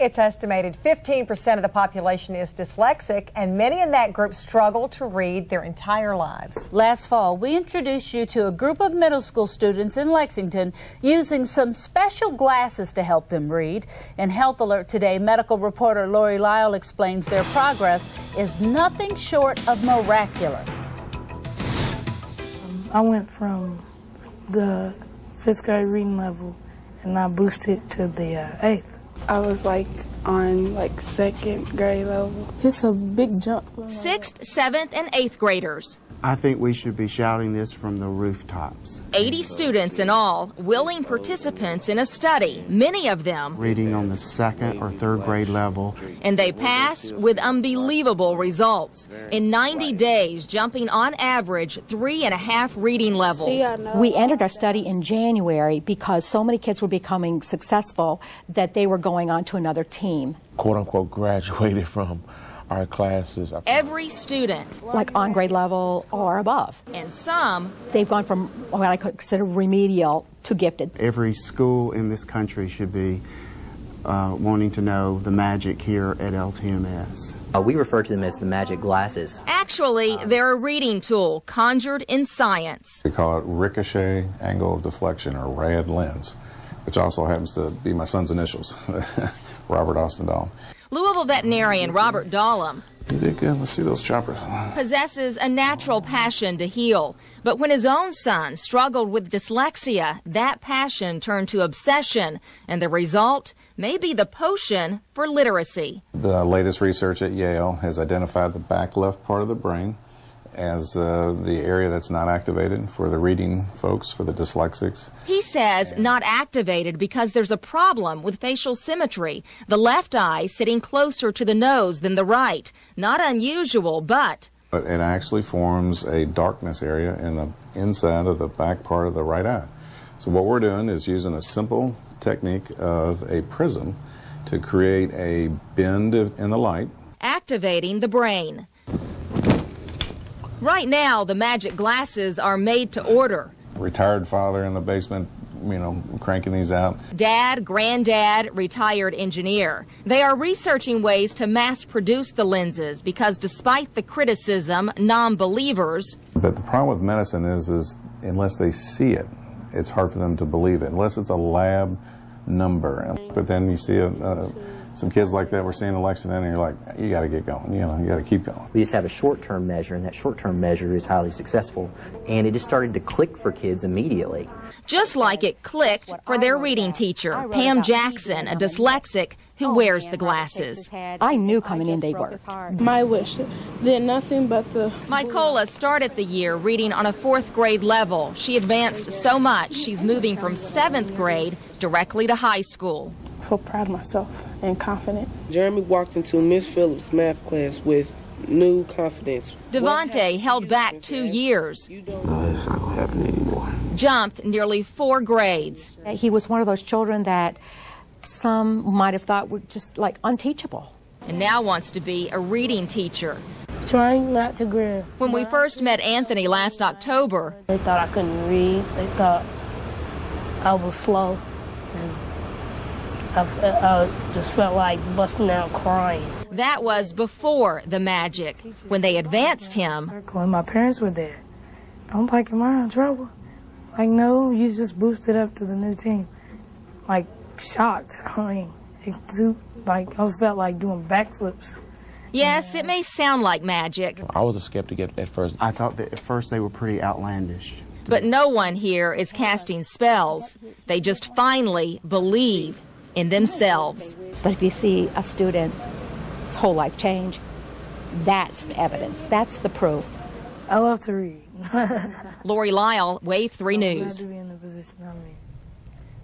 It's estimated 15% of the population is dyslexic, and many in that group struggle to read their entire lives. Last fall, we introduced you to a group of middle school students in Lexington using some special glasses to help them read. In Health Alert today, medical reporter Lori Lyle explains their progress is nothing short of miraculous. I went from the 5th grade reading level and I boosted to the 8th. I was on 2nd grade level. It's a big jump. 6th, 7th, and 8th graders. I think we should be shouting this from the rooftops. 80 students in all, willing participants in a study, many of them reading on the 2nd or 3rd grade level. And they passed with unbelievable results. In 90 days, jumping on average 3.5 reading levels. We entered our study in January because so many kids were becoming successful that they were going on to another team. Quote unquote graduated from our classes. Every student. Like on grade level or above. And some. They've gone from what I consider remedial to gifted. Every school in this country should be wanting to know the magic here at LTMS. We refer to them as the magic glasses. Actually, they're a reading tool conjured in science. We call it ricochet angle of deflection, or RAD lens, which also happens to be my son's initials, Robert Austin Dahl. Louisville veterinarian Robert Dahlem You did good. Let's see those choppers. possesses a natural passion to heal. But when his own son struggled with dyslexia, that passion turned to obsession, and the result may be the potion for literacy. The latest research at Yale has identified the back left part of the brain as the area that's not activated for the reading folks, for the dyslexics. He says not activated because there's a problem with facial symmetry. The left eye sitting closer to the nose than the right. Not unusual, but it actually forms a darkness area in the inside of the back part of the right eye. So what we're doing is using a simple technique of a prism to create a bend in the light, activating the brain. Right now, the magic glasses are made to order. Retired father in the basement, cranking these out. Dad, granddad, retired engineer. They are researching ways to mass produce the lenses because despite the criticism, non-believers. But the problem with medicine is unless they see it, it's hard for them to believe it, unless it's a lab number. But then you see some kids like that we're seeing in Lexington, and you're like, you got to get going, you got to keep going. We just have a short-term measure, and that short-term measure is highly successful, and it just started to click for kids immediately. Just like it clicked for their reading teacher, Pam Jackson, a dyslexic who wears the glasses. I knew coming in they worked. My wish, they're nothing but the... Mykola started the year reading on a 4th grade level. She advanced so much, she's moving from 7th grade directly to high school. I feel proud of myself and confident. Jeremy walked into Miss Phillips' math class with new confidence. Devontae held back 2 years. No, it's not going to happen anymore. Jumped nearly 4 grades. He was one of those children that some might have thought were just unteachable. And now wants to be a reading teacher. Trying not to grin. When we first met Anthony last October, they thought I couldn't read. They thought I was slow. And I just felt like busting out crying. That was before the magic. When they advanced him, when my parents were there, I'm like, am I in trouble? Like, no, you just boosted up to the new team. Like, shocked. I felt like doing backflips. Yes, it may sound like magic. I was a skeptic at first. I thought that at first they were pretty outlandish. But no one here is casting spells. They just finally believe in themselves. But if you see a student's whole life change, that's the evidence. That's the proof. I love to read. Lori Lyle, WAVE3 News. To be in the position I'm in.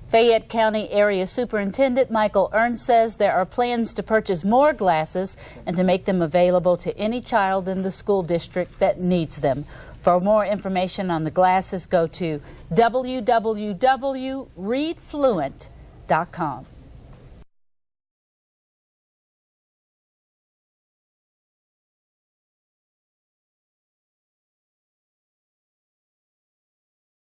Fayette County Area Superintendent Michael Ernst says there are plans to purchase more glasses and to make them available to any child in the school district that needs them. For more information on the glasses, go to www.readfluent.com.